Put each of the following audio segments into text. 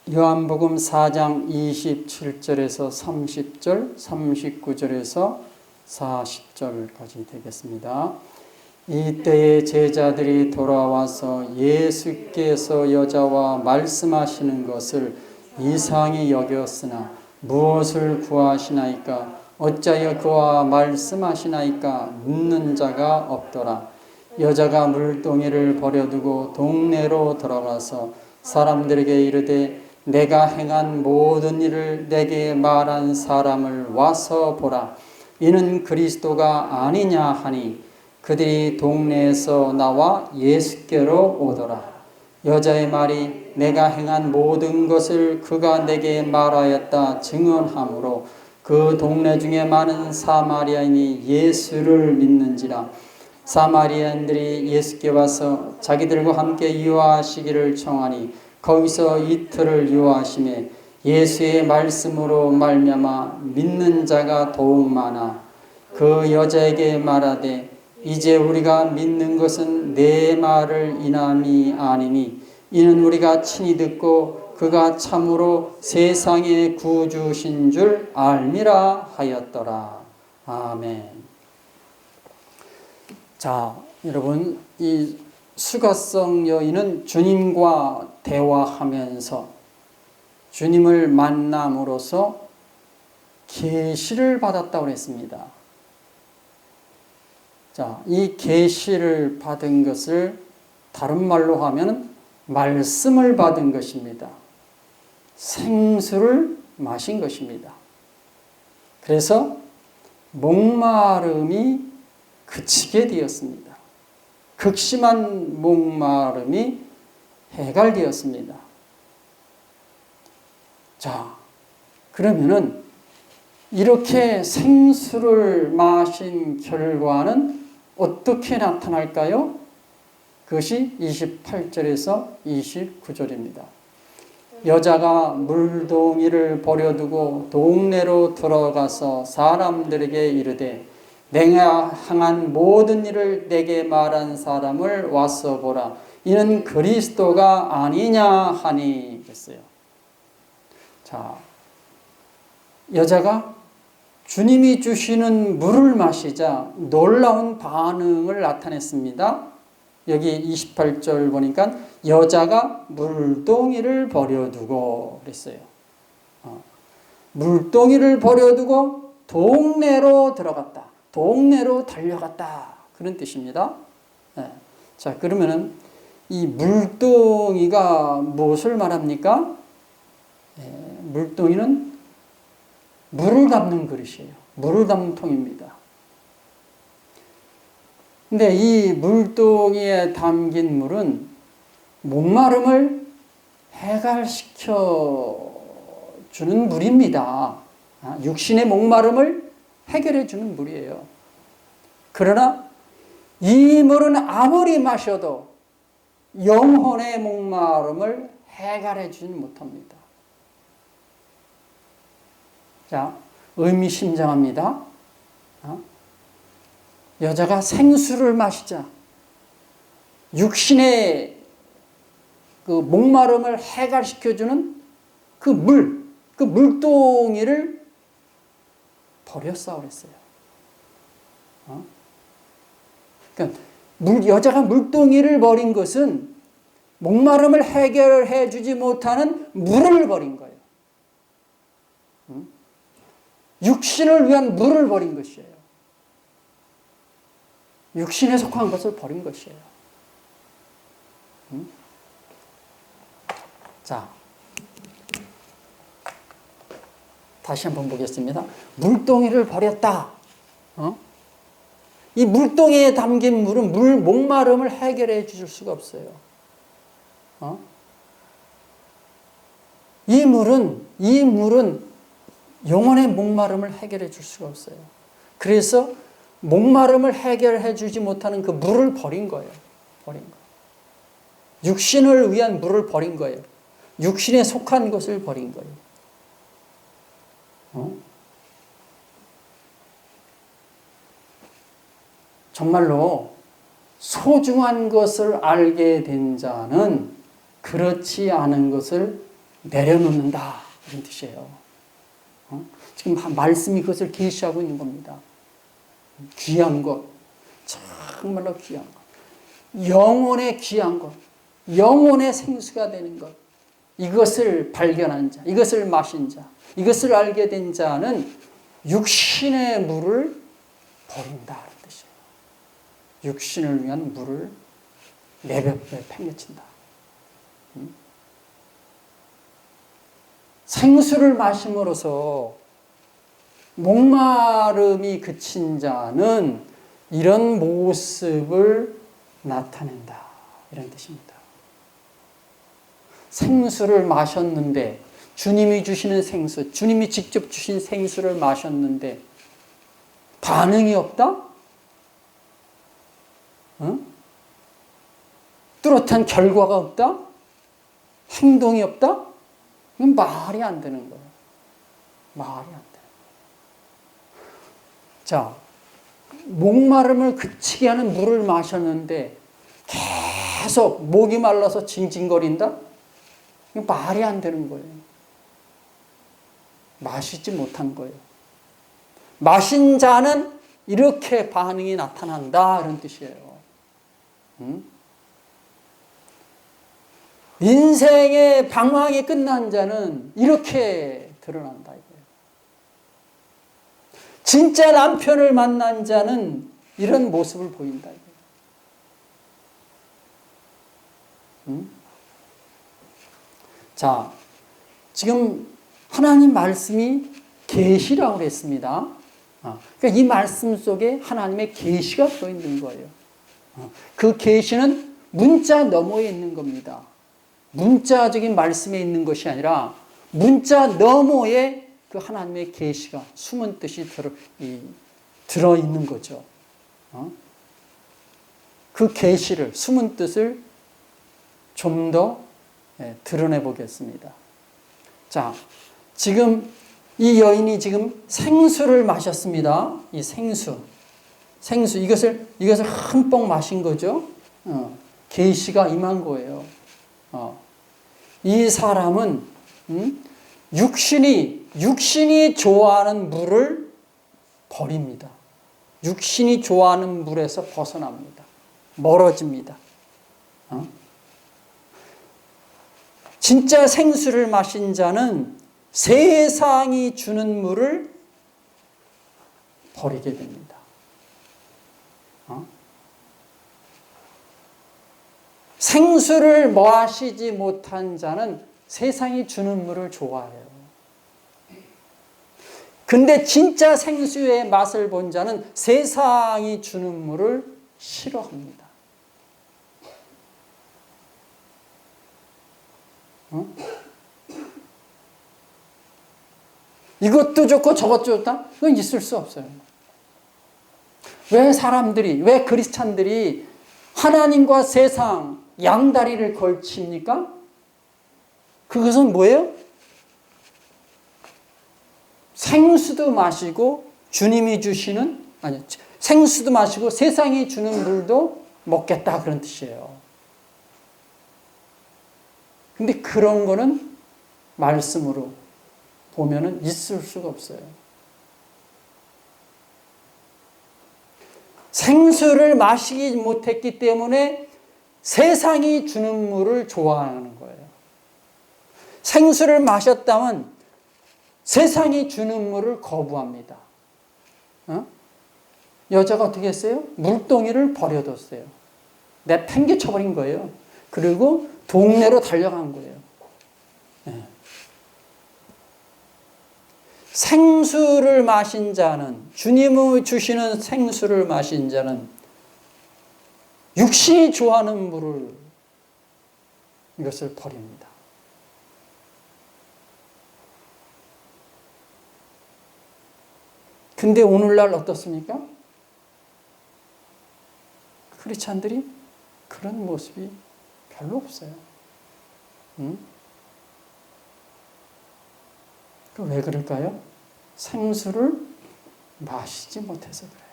요한복음 4장 27절에서 30절, 39절에서 40절까지 되겠습니다. 이때에 제자들이 돌아와서 예수께서 여자와 말씀하시는 것을 이상히 여겼으나 무엇을 구하시나이까? 어찌하여 그와 말씀하시나이까? 묻는 자가 없더라. 여자가 물동이를 버려두고 동네로 들어가서 사람들에게 이르되 내가 행한 모든 일을 내게 말한 사람을 와서 보라. 이는 그리스도가 아니냐 하니 그들이 동네에서 나와 예수께로 오더라. 여자의 말이 내가 행한 모든 것을 그가 내게 말하였다 증언하므로 그 동네 중에 많은 사마리아인이 예수를 믿는지라. 사마리아인들이 예수께 와서 자기들과 함께 유하시기를 청하니 거기서 이틀을 유하심에 예수의 말씀으로 말미암아 믿는 자가 더욱 많아 그 여자에게 말하되 이제 우리가 믿는 것은 내 말을 인함이 아니니 이는 우리가 친히 듣고 그가 참으로 세상의 구주신 줄 알미라 하였더라. 아멘. 자, 여러분, 이 수가성 여인은 주님과 대화하면서 주님을 만남으로써 계시를 받았다고 했습니다. 자, 이 계시를 받은 것을 다른 말로 하면 말씀을 받은 것입니다. 생수를 마신 것입니다. 그래서 목마름이 그치게 되었습니다. 극심한 목마름이 해갈되었습니다. 자, 그러면은 이렇게 생수를 마신 결과는 어떻게 나타날까요? 그것이 28절에서 29절입니다. 여자가 물동이를 버려두고 동네로 들어가서 사람들에게 이르되 내가 행한 모든 일을 내게 말한 사람을 와서 보라. 이는 그리스도가 아니냐 하니 그랬어요. 자, 여자가 주님이 주시는 물을 마시자 놀라운 반응을 나타냈습니다. 여기 28절 보니까 여자가 물동이를 버려두고 그랬어요. 물동이를 버려두고 동네로 들어갔다. 동네로 달려갔다. 그런 뜻입니다. 네. 자, 그러면은 이 물동이가 무엇을 말합니까? 물동이는 물을 담는 그릇이에요. 물을 담는 통입니다. 근데 이 물동이에 담긴 물은 목마름을 해갈시켜 주는 물입니다. 육신의 목마름을 해결해 주는 물이에요. 그러나 이 물은 아무리 마셔도 영혼의 목마름을 해결해 주지 못합니다. 자, 의미심장합니다. 여자가 생수를 마시자 육신의 그 목마름을 해결시켜주는 그 물동이를 버렸어 그랬어요. 그러니까 여자가 물동이를 버린 것은 목마름을 해결해 주지 못하는 물을 버린 거예요. 육신을 위한 물을 버린 것이에요. 육신에 속한 것을 버린 것이에요. 자, 다시 한번 보겠습니다. 물동이를 버렸다. 이 물동이에 담긴 물은 목마름을 해결해 줄 수가 없어요. 이 물은 영혼의 목마름을 해결해 줄 수가 없어요. 그래서 목마름을 해결해 주지 못하는 그 물을 버린 거예요. 육신을 위한 물을 버린 거예요. 육신에 속한 것을 버린 거예요. 정말로 소중한 것을 알게 된 자는 그렇지 않은 것을 내려놓는다 이런 뜻이에요. 지금 말씀이 그것을 계시하고 있는 겁니다. 귀한 것, 정말로 귀한 것, 영혼의 귀한 것, 영혼의 생수가 되는 것, 이것을 발견한 자, 이것을 마신 자, 이것을 알게 된 자는 육신의 물을 버린다 이런 뜻이에요. 육신을 위한 물을 내뱉게 팽개친다. 생수를 마심으로써 목마름이 그친 자는 이런 모습을 나타낸다 이런 뜻입니다. 생수를 마셨는데, 주님이 주시는 생수, 주님이 직접 주신 생수를 마셨는데 반응이 없다? 뚜렷한 결과가 없다? 행동이 없다? 이건 말이 안 되는 거예요. 말이 안 돼요. 자, 목마름을 그치게 하는 물을 마셨는데 계속 목이 말라서 징징거린다? 이건 말이 안 되는 거예요. 마시지 못한 거예요. 마신 자는 이렇게 반응이 나타난다 이런 뜻이에요. 인생의 방황이 끝난 자는 이렇게 드러난다 이거예요. 진짜 남편을 만난 자는 이런 모습을 보인다 이거예요. 자, 지금 하나님 말씀이 계시라고 했습니다. 그러니까 이 말씀 속에 하나님의 계시가 들어있는 거예요. 그 계시는 문자 너머에 있는 겁니다. 문자적인 말씀에 있는 것이 아니라 문자 너머에 그 하나님의 계시가 숨은 뜻이 들어있는 거죠. 그 계시를, 숨은 뜻을 좀 더 드러내 보겠습니다. 자, 지금 이 여인이 지금 생수를 마셨습니다. 이 생수 이것을 흠뻑 마신 거죠. 계시가 임한 거예요. 이 사람은 육신이 좋아하는 물을 버립니다. 육신이 좋아하는 물에서 벗어납니다. 멀어집니다. 진짜 생수를 마신 자는 세상이 주는 물을 버리게 됩니다. 생수를 마시지 못한 자는 세상이 주는 물을 좋아해요. 근데 진짜 생수의 맛을 본 자는 세상이 주는 물을 싫어합니다. 이것도 좋고 저것도 좋다? 그건 있을 수 없어요. 왜 크리스찬들이 하나님과 세상 양다리를 걸칩니까? 그것은 뭐예요? 생수도 마시고 주님이 주시는, 생수도 마시고 세상이 주는 물도 먹겠다 그런 뜻이에요. 근데 그런 거는 말씀으로 보면은 있을 수가 없어요. 생수를 마시지 못했기 때문에 세상이 주는 물을 좋아하는 거예요. 생수를 마셨다면 세상이 주는 물을 거부합니다. 여자가 어떻게 했어요? 물동이를 버려뒀어요. 내팽개쳐버린 거예요. 그리고 동네로 달려간 거예요. 생수를 마신 자는, 주님이 주시는 생수를 마신 자는 육신이 좋아하는 물을, 이것을 버립니다. 근데 오늘날 어떻습니까? 크리스찬들이 그런 모습이 별로 없어요. 왜 그럴까요? 생수를 마시지 못해서 그래요.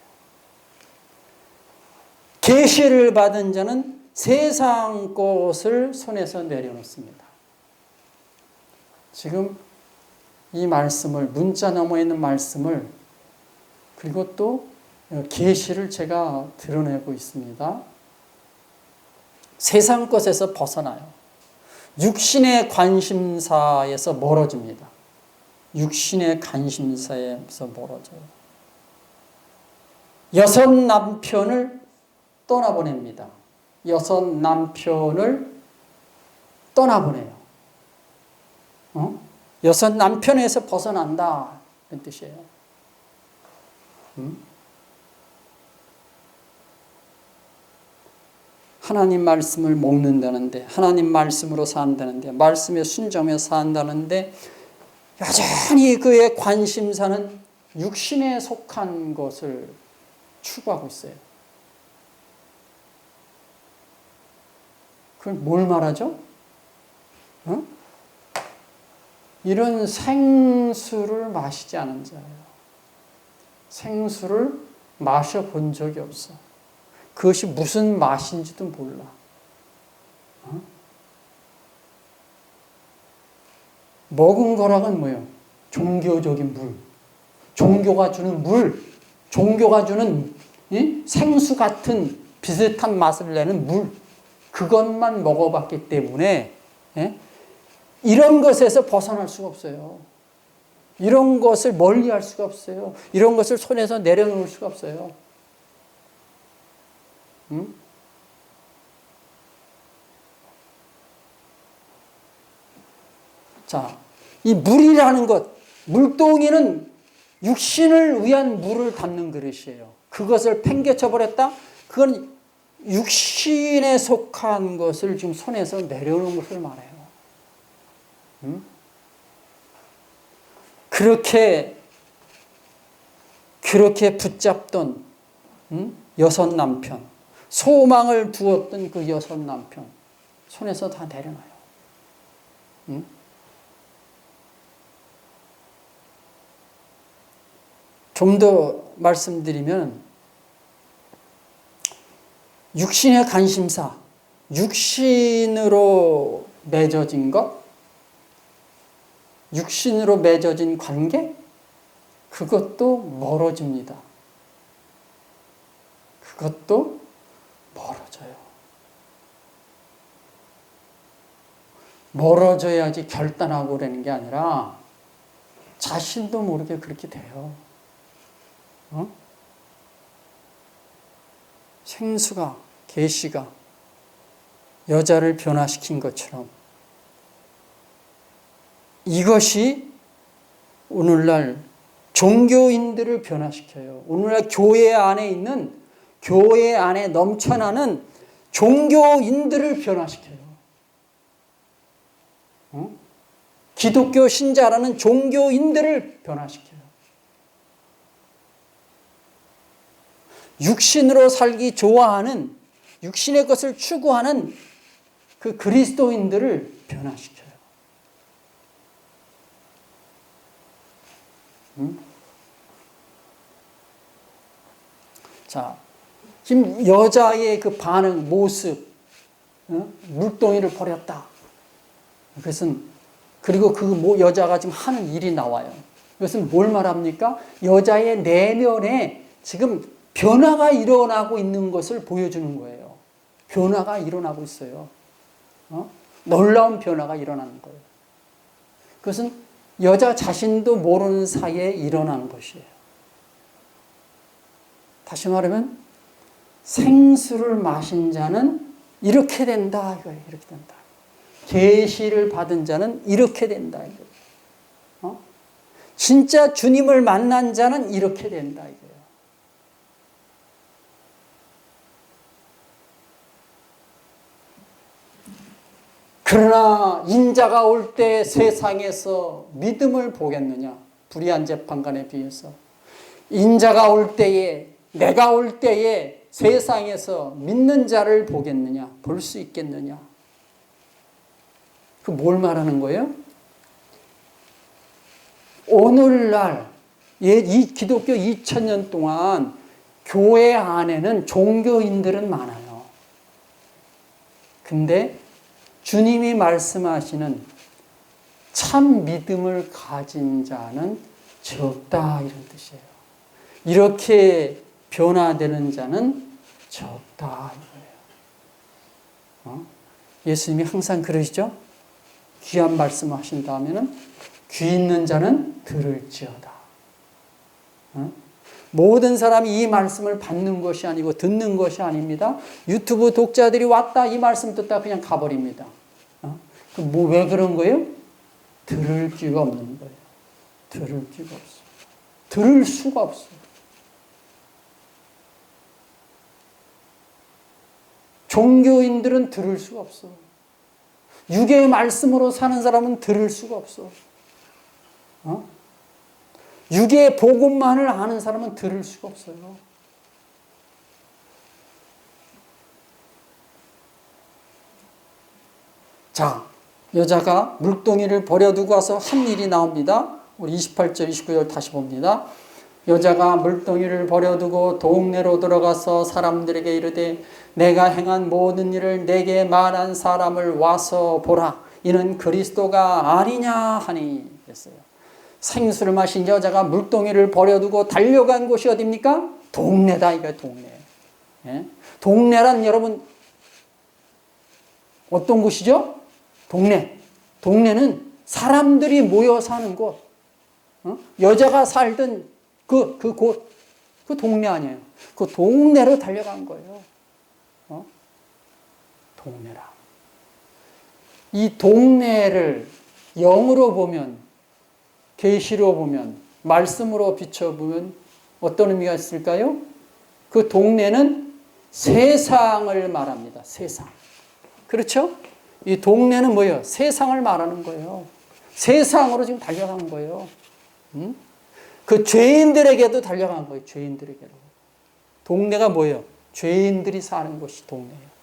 계시를 받은 자는 세상 것을 손에서 내려놓습니다. 지금 이 말씀을, 문자 너머에 있는 말씀을, 그리고 또 계시를 제가 드러내고 있습니다. 세상 것에서 벗어나요. 육신의 관심사에서 멀어집니다. 육신의 관심사에서 멀어져요. 여섯 남편을 떠나보냅니다. 여섯 남편을 떠나보내요. 여섯 남편에서 벗어난다. 그런 뜻이에요. 하나님 말씀을 먹는다는데, 하나님 말씀으로 산다는데, 말씀에 순종하며 산다는데, 여전히 그의 관심사는 육신에 속한 것을 추구하고 있어요. 그걸 뭘 말하죠? 이런 생수를 마시지 않은 자예요. 생수를 마셔본 적이 없어. 그것이 무슨 맛인지도 몰라. 먹은 거랑은 뭐예요? 종교적인 물. 종교가 주는 물. 종교가 주는 생수 같은 비슷한 맛을 내는 물. 그것만 먹어봤기 때문에 이런 것에서 벗어날 수가 없어요. 이런 것을 멀리할 수가 없어요. 이런 것을 손에서 내려놓을 수가 없어요. 자, 이 물이라는 것, 물동이는 육신을 위한 물을 담는 그릇이에요. 그것을 팽개쳐 버렸다? 그건 육신에 속한 것을 지금 손에서 내려놓은 것을 말해요. 그렇게 붙잡던 여섯 남편, 소망을 두었던 그 여섯 남편, 손에서 다 내려놔요. 좀 더 말씀드리면, 육신의 관심사, 육신으로 맺어진 것, 육신으로 맺어진 관계, 그것도 멀어집니다. 그것도 멀어져요. 멀어져야지 결단하고 그러는 게 아니라 자신도 모르게 그렇게 돼요. 생수가, 계시가 여자를 변화시킨 것처럼 이것이 오늘날 종교인들을 변화시켜요. 오늘날 교회 안에 넘쳐나는 종교인들을 변화시켜요. 기독교 신자라는 종교인들을 변화시켜요. 육신으로 살기 좋아하는, 육신의 것을 추구하는 그 그리스도인들을 변화시켜요. 자, 지금 여자의 그 반응, 모습, 물동이를 버렸다. 그리고 그 여자가 지금 하는 일이 나와요. 이것은 뭘 말합니까? 여자의 내면에 지금 변화가 일어나고 있는 것을 보여주는 거예요. 변화가 일어나고 있어요. 놀라운 변화가 일어나는 거예요. 그것은 여자 자신도 모르는 사이에 일어나는 것이에요. 다시 말하면 생수를 마신 자는 이렇게 된다 이거예요. 이렇게 된다. 계시를 받은 자는 이렇게 된다 이거예요. 진짜 주님을 만난 자는 이렇게 된다 이거예요. 그러나 인자가 올 때 세상에서 믿음을 보겠느냐? 불의한 재판관에 비해서. 인자가 올 때에, 내가 올 때에 세상에서 믿는 자를 보겠느냐? 볼 수 있겠느냐? 그 뭘 말하는 거예요? 오늘날, 이 기독교 2000년 동안 교회 안에는 종교인들은 많아요. 근데 주님이 말씀하시는 참 믿음을 가진 자는 적다 이런 뜻이에요. 이렇게 변화되는 자는 적다 이거예요. 예수님이 항상 그러시죠? 귀한 말씀하신다 하면은 귀 있는 자는 들을지어다. 모든 사람이 이 말씀을 받는 것이 아니고 듣는 것이 아닙니다. 유튜브 독자들이 왔다 이 말씀 듣다 그냥 가버립니다. 왜 그런 거예요? 들을 귀가 없는 거예요. 들을 귀가 없어. 들을 수가 없어. 종교인들은 들을 수가 없어. 육의 말씀으로 사는 사람은 들을 수가 없어. 육의 복음만을 아는 사람은 들을 수가 없어요. 자, 여자가 물동이를 버려두고 와서 한 일이 나옵니다. 우리 28절, 29절 다시 봅니다. 여자가 물동이를 버려두고 동네로 들어가서 사람들에게 이르되 내가 행한 모든 일을 내게 말한 사람을 와서 보라. 이는 그리스도가 아니냐 하니 그랬어요. 생수를 마신 여자가 물동이를 버려두고 달려간 곳이 어디입니까? 동네다 이거예요. 동네. 예? 동네란 여러분 어떤 곳이죠? 동네. 동네는 사람들이 모여 사는 곳. 여자가 살던 그 곳, 그 동네 아니에요. 그 동네로 달려간 거예요. 동네라. 이 동네를 영으로 보면, 계시로 보면, 말씀으로 비춰보면 어떤 의미가 있을까요? 그 동네는 세상을 말합니다. 세상. 그렇죠? 이 동네는 뭐예요? 세상을 말하는 거예요. 세상으로 지금 달려간 거예요. 그 죄인들에게도 달려간 거예요. 죄인들에게로. 동네가 뭐예요? 죄인들이 사는 곳이 동네예요.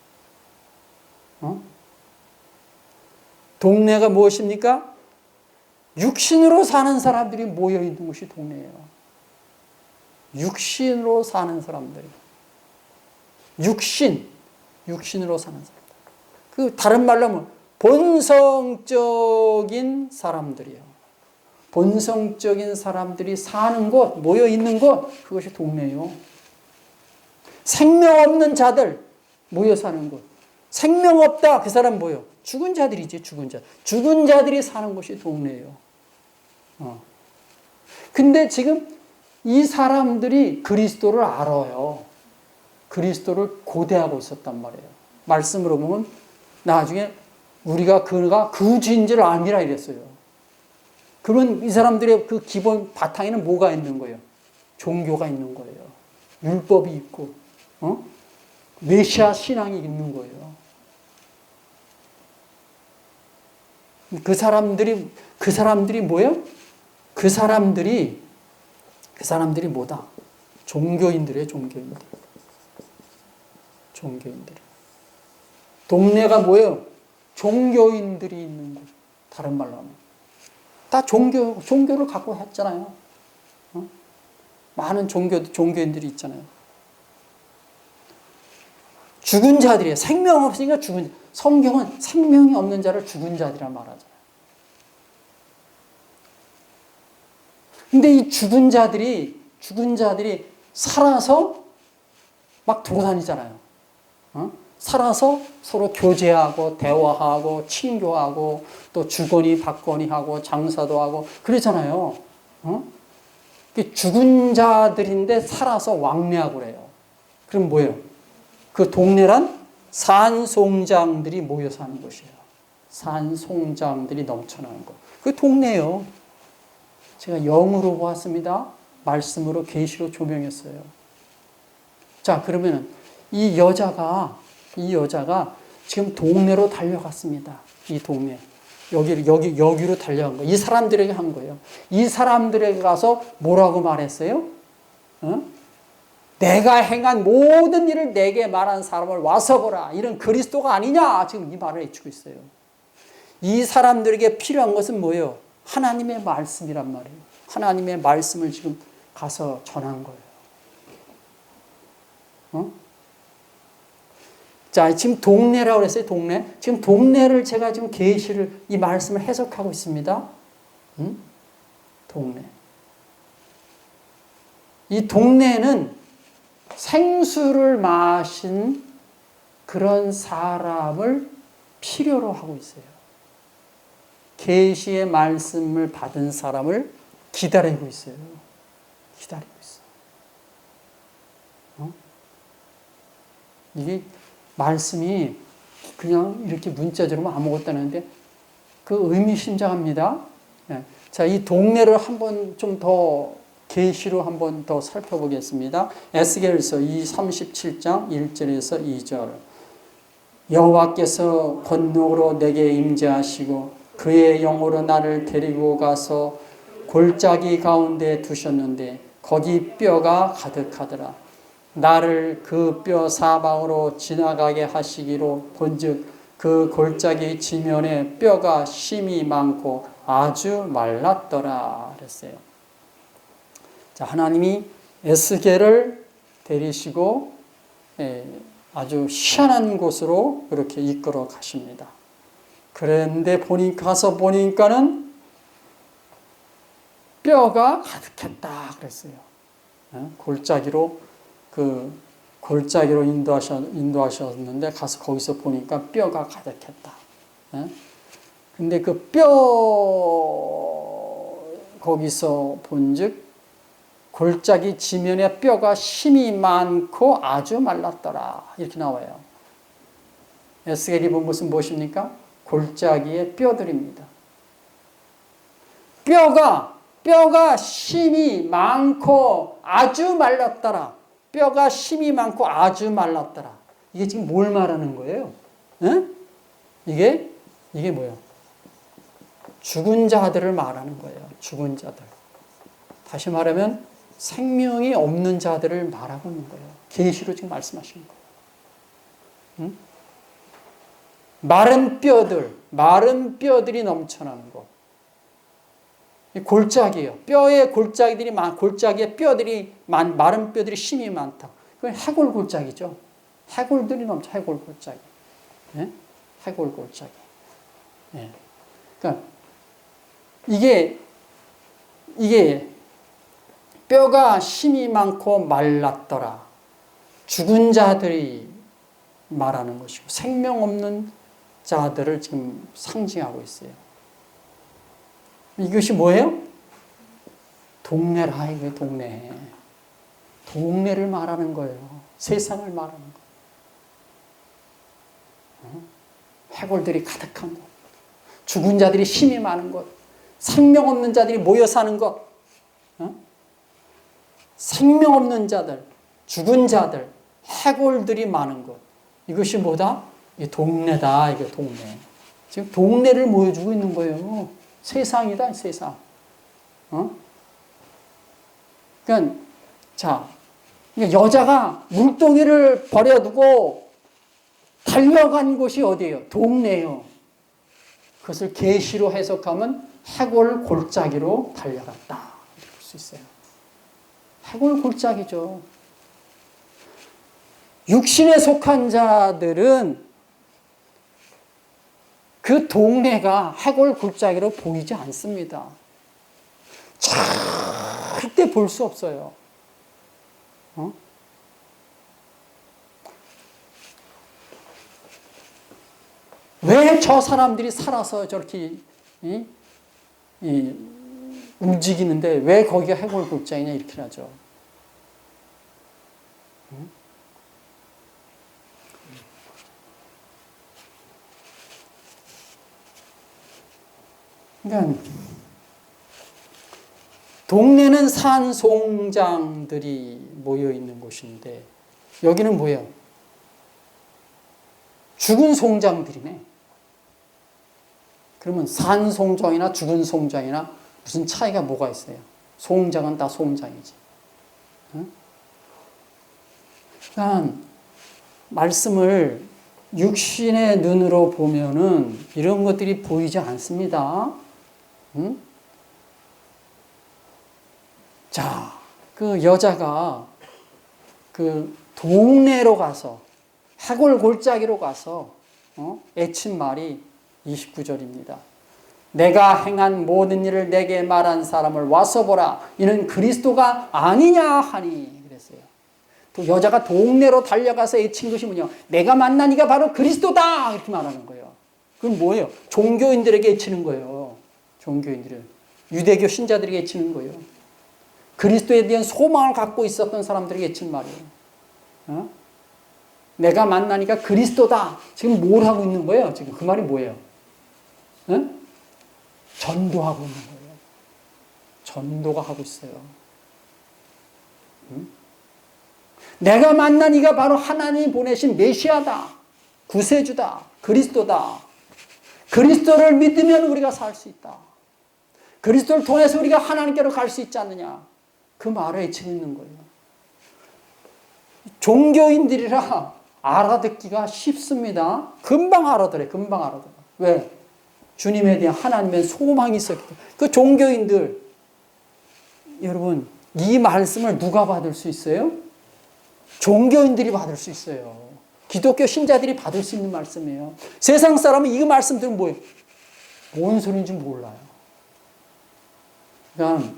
동네가 무엇입니까? 육신으로 사는 사람들이 모여 있는 곳이 동네예요. 육신으로 사는 사람들. 육신으로 사는 사람들. 그 다른 말로 하면 본성적인 사람들이에요. 본성적인 사람들이 사는 곳, 모여 있는 곳, 그것이 동네예요. 생명 없는 자들 모여 사는 곳. 생명 없다, 그 사람 뭐예요? 죽은 자들이지, 죽은 자. 죽은 자들이 사는 곳이 동네예요. 근데 지금 이 사람들이 그리스도를 알아요. 그리스도를 고대하고 있었단 말이에요. 말씀으로 보면 나중에 우리가 그가 그 주인지를 알미라 이랬어요. 그러면 이 사람들의 그 기본 바탕에는 뭐가 있는 거예요? 종교가 있는 거예요. 율법이 있고, 메시아 신앙이 있는 거예요. 그 사람들이 뭐예요? 그 사람들이 뭐다? 종교인들이에요, 종교인들. 동네가 뭐예요? 종교인들이 있는 곳. 다른 말로 하면. 다 종교를 갖고 했잖아요. 많은 종교인들이 있잖아요. 죽은 자들이에요. 생명 없으니까 죽은 자. 성경은 생명이 없는 자를 죽은 자들이라 말하잖아요. 근데 이 죽은 자들이 살아서 막 돌아다니잖아요. 살아서 서로 교제하고 대화하고 친교하고 또 주거니 받거니 하고 장사도 하고 그러잖아요. 죽은 자들인데 살아서 왕래하고 그래요. 그럼 뭐예요? 그 동네란 산송장들이 모여 사는 곳이에요. 산송장들이 넘쳐나는 곳. 그 동네예요. 제가 영으로 보았습니다. 말씀으로 계시로 조명했어요. 자, 그러면 이 여자가 지금 동네로 달려갔습니다. 이 동네. 여기로 달려간 거예요. 이 사람들에게 한 거예요. 이 사람들에게 가서 뭐라고 말했어요? 내가 행한 모든 일을 내게 말한 사람을 와서 보라. 이런 그리스도가 아니냐. 지금 이 말을 해주고 있어요. 이 사람들에게 필요한 것은 뭐예요? 하나님의 말씀이란 말이에요. 하나님의 말씀을 지금 가서 전한 거예요. 자, 지금 동네라고 그랬어요. 동네. 지금 동네를 제가 지금 계시를 이 말씀을 해석하고 있습니다. 동네. 이 동네는 생수를 마신 그런 사람을 필요로 하고 있어요. 계시의 말씀을 받은 사람을 기다리고 있어요. 기다리고 있어. 이게 말씀이 그냥 이렇게 문자적으로 아무것도 안 하는데 그 의미심장합니다. 자, 이 동네를 한번 좀 더 계시로 한번 더 살펴보겠습니다. 에스겔서 37장 1절에서 2절. 여호와께서 권능으로 내게 임재하시고 그의 영으로 나를 데리고 가서 골짜기 가운데 두셨는데 거기 뼈가 가득하더라. 나를 그 뼈 사방으로 지나가게 하시기로 본즉 그 골짜기 지면에 뼈가 심이 많고 아주 말랐더라 그랬어요. 자, 하나님이 에스겔을 데리시고 아주 희한한 곳으로 그렇게 이끌어 가십니다. 그런데 가서 보니까는 뼈가 가득했다 그랬어요. 골짜기로 인도하셨는데 가서 거기서 보니까 뼈가 가득했다. 근데 그 거기서 본즉 골짜기 지면에 뼈가 힘이 많고 아주 말랐더라. 이렇게 나와요. 에스겔이 본 것은 무엇입니까? 골짜기의 뼈들입니다. 뼈가 힘이 많고 아주 말랐더라. 뼈가 힘이 많고 아주 말랐더라. 이게 지금 뭘 말하는 거예요? 이게 뭐예요? 죽은 자들을 말하는 거예요. 죽은 자들. 다시 말하면 생명이 없는 자들을 말하고 있는 거예요. 계시로 지금 말씀하시는 거예요. 마른 뼈들이 넘쳐나는 곳. 골짜기예요. 골짜기에 마른 뼈들이 힘이 많다. 그건 해골 골짜기죠. 해골들이 해골 골짜기. 해골 골짜기. 그러니까 이게 뼈가 힘이 많고 말랐더라. 죽은 자들이 말하는 것이고 생명 없는 자들을 지금 상징하고 있어요. 이것이 뭐예요? 동네라 이게 동네. 동네를 말하는 거예요. 세상을 말하는 거예요. 해골들이 가득한 곳. 죽은 자들이 힘이 많은 곳. 생명 없는 자들이 모여 사는 곳. 생명 없는 자들, 죽은 자들, 해골들이 많은 곳. 이것이 뭐다? 이 동네다. 이게 동네. 지금 동네를 보여주고 있는 거예요. 세상이다, 세상. 그러니까 여자가 물동이를 버려두고 달려간 곳이 어디예요? 동네예요. 그것을 계시로 해석하면 해골 골짜기로 달려갔다. 볼 수 있어요. 해골 골짜기죠. 육신에 속한 자들은 그 동네가 해골 골짜기로 보이지 않습니다. 절대 볼 수 없어요. 왜 저 사람들이 살아서 저렇게 움직이는데 왜 거기가 해골 골짜기냐 이렇게 하죠. 그러니까 동네는 산송장들이 모여 있는 곳인데 여기는 뭐예요? 죽은 송장들이네. 그러면 산송장이나 죽은 송장이나 무슨 차이가 뭐가 있어요? 송장은 다 송장이지. 그러니까 말씀을 육신의 눈으로 보면은 이런 것들이 보이지 않습니다. 자, 그 여자가 그 동네로 가서 해골 골짜기로 가서 애친 말이 29절입니다. 내가 행한 모든 일을 내게 말한 사람을 와서 보라. 이는 그리스도가 아니냐 하니 그랬어요. 또 여자가 동네로 달려가서 애친 것이 뭐냐. 내가 만난 이가 바로 그리스도다. 이렇게 말하는 거예요. 그건 뭐예요? 종교인들에게 애치는 거예요. 종교인들은. 유대교 신자들에게 애치는 거예요. 그리스도에 대한 소망을 갖고 있었던 사람들에게 애친 말이에요. 내가 만난 이가 그리스도다. 지금 뭘 하고 있는 거예요? 지금 그 말이 뭐예요? 전도하고 있는 거예요. 전도가 하고 있어요. 내가 만난 이가 바로 하나님이 보내신 메시아다. 구세주다. 그리스도다. 그리스도를 믿으면 우리가 살 수 있다. 그리스도를 통해서 우리가 하나님께로 갈 수 있지 않느냐. 그 말을 외치고 있는 거예요. 종교인들이라 알아듣기가 쉽습니다. 금방 알아들어요. 금방 알아들어. 왜? 주님에 대한 하나님의 소망이 있었기 때문에. 그 종교인들, 여러분, 이 말씀을 누가 받을 수 있어요? 종교인들이 받을 수 있어요. 기독교 신자들이 받을 수 있는 말씀이에요. 세상 사람은 이 말씀 들으면 뭐예요? 뭔 소리인지 몰라요. 그러니까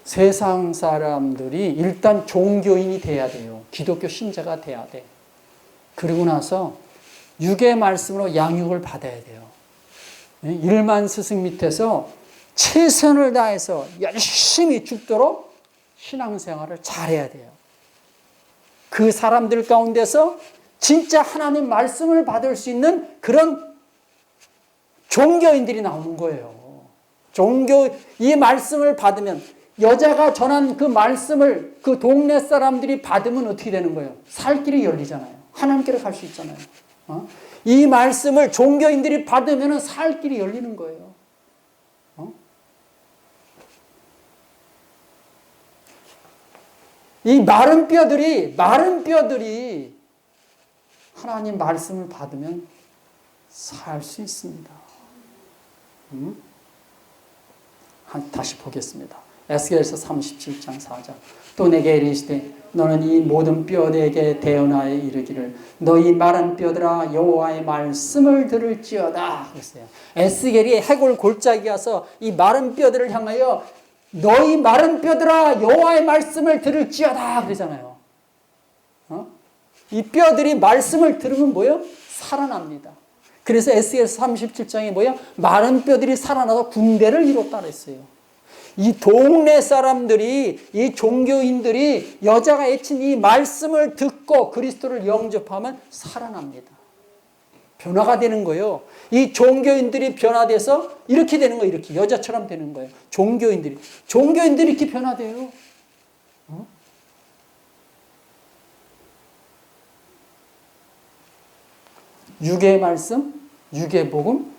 세상 사람들이 일단 종교인이 돼야 돼요. 기독교 신자가 돼야 돼. 그리고 나서 육의 말씀으로 양육을 받아야 돼요. 일만 스승 밑에서 최선을 다해서 열심히 죽도록 신앙생활을 잘해야 돼요. 그 사람들 가운데서 진짜 하나님 말씀을 받을 수 있는 그런 종교인들이 나오는 거예요. 이 말씀을 받으면 여자가 전한 그 말씀을 그 동네 사람들이 받으면 어떻게 되는 거예요? 살 길이 열리잖아요. 하나님께로 갈 수 있잖아요. 이 말씀을 종교인들이 받으면 살 길이 열리는 거예요. 이 마른 뼈들이 하나님 말씀을 받으면 살 수 있습니다. 다시 보겠습니다. 에스겔서 37장 4절. 또 내게 이르시되 너는 이 모든 뼈들에게 대언하여 이르기를 너희 마른 뼈들아 여호와의 말씀을 들을지어다 그랬어요. 에스겔이 해골 골짜기 가서 이 마른 뼈들을 향하여 너희 마른 뼈들아 여호와의 말씀을 들을지어다 그러잖아요. 이 뼈들이 말씀을 들으면 뭐예요? 살아납니다. 그래서 에스겔서 37장에 뭐예요? 마른 뼈들이 살아나서 군대를 이뤘다 그랬어요. 이 동네 사람들이, 이 종교인들이 여자가 애친 이 말씀을 듣고 그리스도를 영접하면 살아납니다. 변화가 되는 거예요. 이 종교인들이 변화돼서 이렇게 되는 거예요. 이렇게 여자처럼 되는 거예요. 종교인들이 이렇게 변화돼요. 육의 말씀, 육의 복음,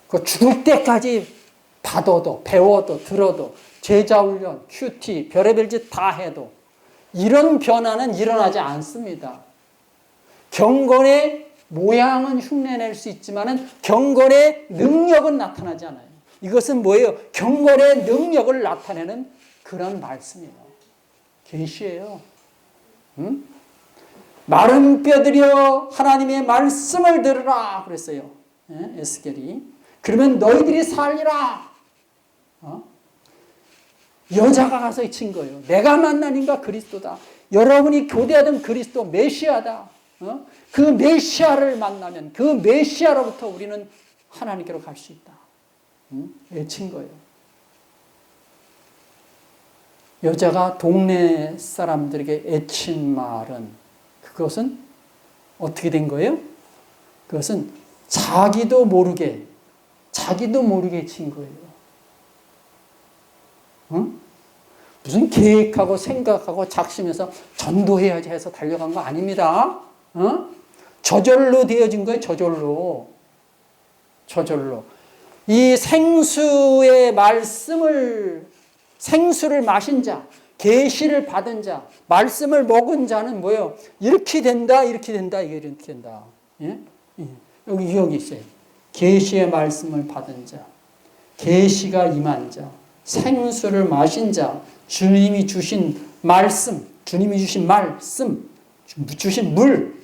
그 죽을 때까지 받아도, 배워도, 들어도, 제자훈련, 큐티, 별의별 짓 다 해도 이런 변화는 일어나지 않습니다. 경건의 모양은 흉내낼 수 있지만 경건의 능력은 나타나지 않아요. 이것은 뭐예요? 경건의 능력을 나타내는 그런 말씀이에요. 계시예요. 마른 뼈들이여 하나님의 말씀을 들으라 그랬어요. 에스겔이. 그러면 너희들이 살리라. 여자가 가서 친 거예요. 내가 만난 인가 그리스도다. 여러분이 교대하던 그리스도 메시아다. 그 메시아를 만나면 그 메시아로부터 우리는 하나님께로 갈 수 있다. 외친 거예요. 여자가 동네 사람들에게 애친 말은 그것은 어떻게 된 거예요? 그것은 자기도 모르게 친 거예요. 무슨 계획하고 생각하고 작심해서 전도해야지 해서 달려간 거 아닙니다. 저절로 되어진 거예요. 저절로. 이 생수의 말씀을, 생수를 마신 자, 계시를 받은 자, 말씀을 먹은 자는 뭐예요? 이렇게 된다, 이게 이렇게 된다. 예? 여기 있어요. 계시의 말씀을 받은 자, 계시가 임한 자, 생수를 마신 자, 주님이 주신 말씀, 주신 물,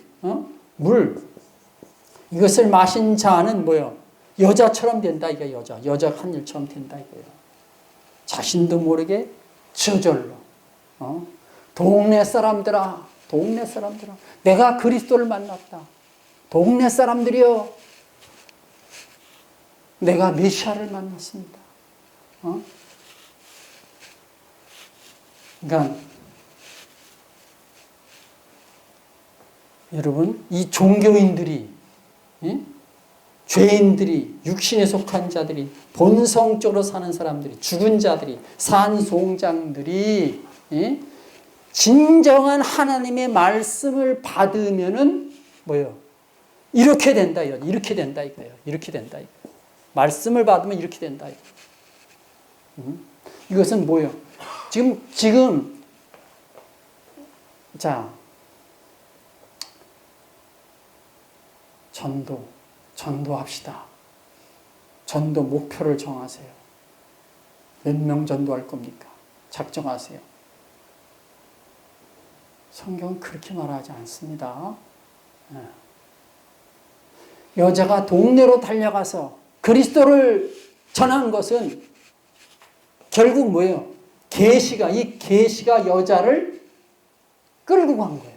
물. 이것을 마신 자는 뭐요? 여자처럼 된다 이게 여자가 한 일처럼 된다 이거예요. 자신도 모르게 저절로 동네 사람들아 내가 그리스도를 만났다. 동네 사람들이여 내가 메시아를 만났습니다. 그러니까 여러분 이 종교인들이 죄인들이 육신에 속한 자들이 본성적으로 사는 사람들이 죽은 자들이 산송장들이 진정한 하나님의 말씀을 받으면은 뭐예요? 이렇게 된다 이렇게 된다 이거예요. 이렇게 된다 이거예요. 말씀을 받으면 이렇게 된다 이거예요. 이것은 뭐예요? 지금 자 전도합시다. 전도 목표를 정하세요. 몇 명 전도할 겁니까? 작정하세요. 성경은 그렇게 말하지 않습니다. 여자가 동네로 달려가서 그리스도를 전한 것은 결국 뭐예요? 이 계시가 여자를 끌고 간 거예요.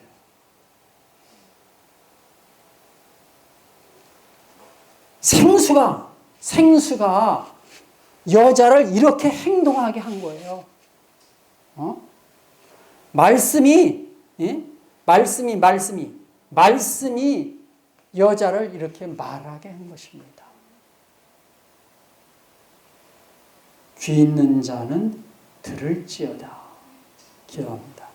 생수가 여자를 이렇게 행동하게 한 거예요. 말씀이 여자를 이렇게 말하게 한 것입니다. 귀 있는 자는 들을지어다. 기도합니다.